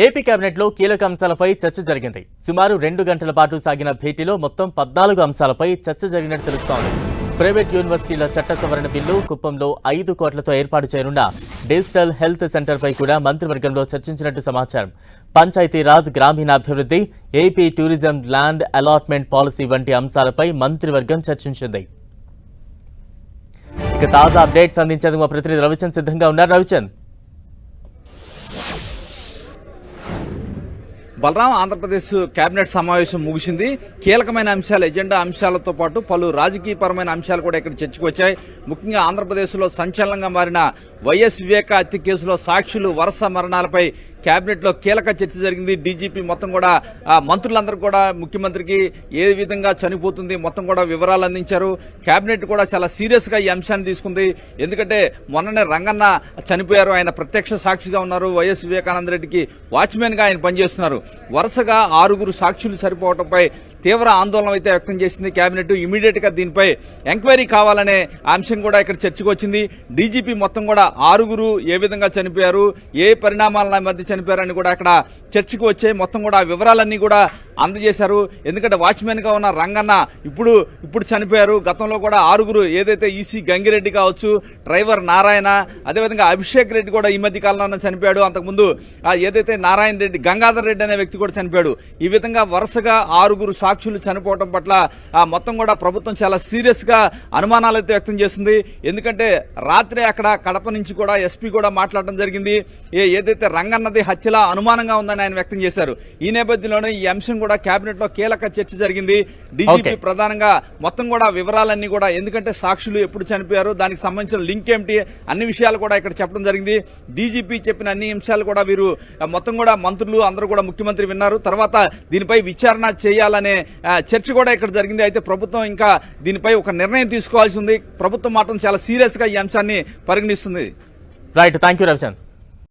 AP కేబినెట్లో కీలక అంశాలపై చర్చ జరిగింది. సుమారు 2 గంటల పాటు సాగిన భేటీలో మొత్తం 14 అంశాలపై చర్చ జరిగినట్టు తెలుస్తోంది. ప్రైవేట్ యూనివర్సిటీల చట్ట సవరణ బిల్లు, కుప్పంలో 5 కోట్లతో ఏర్పాటు చేయనున్న డిజిటల్ హెల్త్ సెంటర్పై కూడా మంత్రివర్గంలో చర్చించినట్టు సమాచారం. పంచాయతీరాజ్, గ్రామీణాభివృద్ధి, AP tourism, land allotment policy వంటి అంశాలపై మంత్రివర్గం చర్చించింది. ఇక తాజా అప్డేట్స్ అందించేందుకు మా ప్రతినిధి రవిచంద్ సిద్ధంగా ఉన్నారు. రవిచంద్, బలరాం, ఆంధ్రప్రదేశ్ కేబినెట్ సమావేశం ముగిసింది. కీలకమైన అంశాలు, ఎజెండా అంశాలతో పాటు పలు రాజకీయపరమైన అంశాలు కూడా ఇక్కడ చర్చకు వచ్చాయి. ముఖ్యంగా ఆంధ్రప్రదేశ్లో సంచలనంగా మారిన వైఎస్ వివేక హత్య కేసులో సాక్షులు వరుస మరణాలపై కేబినెట్లో కీలక చర్చ జరిగింది. డీజీపీ మొత్తం కూడా మంత్రులందరూ కూడా ముఖ్యమంత్రికి ఏ విధంగా చనిపోతుంది మొత్తం కూడా వివరాలు అందించారు. కేబినెట్ కూడా చాలా సీరియస్గా ఈ అంశాన్ని తీసుకుంది. ఎందుకంటే మొన్ననే రంగన్న చనిపోయారు, ఆయన ప్రత్యక్ష సాక్షిగా ఉన్నారు. వైఎస్ వివేకానంద రెడ్డికి వాచ్మెన్గా ఆయన పనిచేస్తున్నారు. వరుసగా 6 సాక్షులు సరిపోవడంపై తీవ్ర ఆందోళన అయితే వ్యక్తం చేసింది కేబినెట్. ఇమీడియట్ గా దీనిపై ఎంక్వైరీ కావాలనే అంశం కూడా ఇక్కడ చర్చకు వచ్చింది. డీజీపీ మొత్తం కూడా 6 ఏ విధంగా చనిపోయారు, ఏ పరిణామాల మధ్య చనిపోయారని కూడా అక్కడ చర్చకు వచ్చాయి. మొత్తం కూడా వివరాలన్నీ కూడా అందజేశారు. ఎందుకంటే వాచ్మెన్ గా ఉన్న రంగన్న ఇప్పుడు చనిపోయారు. గతంలో కూడా 6 ఏదైతే ఈసీ గంగిరెడ్డి కావచ్చు, డ్రైవర్ నారాయణ, అదేవిధంగా అభిషేక్ రెడ్డి కూడా ఈ మధ్య కాలంలో చనిపోయాడు. అంతకుముందు ఏదైతే నారాయణ రెడ్డి, గంగాధర్ రెడ్డి అనే వ్యక్తి కూడా చనిపోయాడు. ఈ విధంగా వరుసగా 6 సాక్షులు చనిపోవడం పట్ల మొత్తం కూడా ప్రభుత్వం చాలా సీరియస్ గా అనుమానాలు అయితే వ్యక్తం చేస్తుంది. ఎందుకంటే రాత్రి అక్కడ కడప నుంచి కూడా ఎస్పీ కూడా మాట్లాడడం జరిగింది. ఏదైతే రంగన్నది హత్యలా అనుమానంగా ఉందని ఆయన వ్యక్తం చేశారు. ఈ నేపథ్యంలోనే ఈ అంశం కూడా కేబినెట్ లో కీలక చర్చ జరిగింది. డీజీపీ ప్రధానంగా మొత్తం కూడా వివరాలన్నీ కూడా, ఎందుకంటే సాక్షులు ఎప్పుడు చనిపోయారు, దానికి సంబంధించిన లింక్ ఏమిటి, అన్ని విషయాలు కూడా ఇక్కడ చెప్పడం జరిగింది. డీజీపీ చెప్పిన అన్ని అంశాలు కూడా వీరు మొత్తం కూడా మంత్రులు అందరూ కూడా ముఖ్యమంత్రి విన్నారు. తర్వాత దీనిపై విచారణ చేయాలనే చర్చ కూడా ఇక్కడ జరిగింది. అయితే ప్రభుత్వం ఇంకా దీనిపై ఒక నిర్ణయం తీసుకోవాల్సి ఉంది. ప్రభుత్వం మాత్రం చాలా సీరియస్ గా ఈ అంశాన్ని పరిగణిస్తుంది. Right, thank you Ravichand.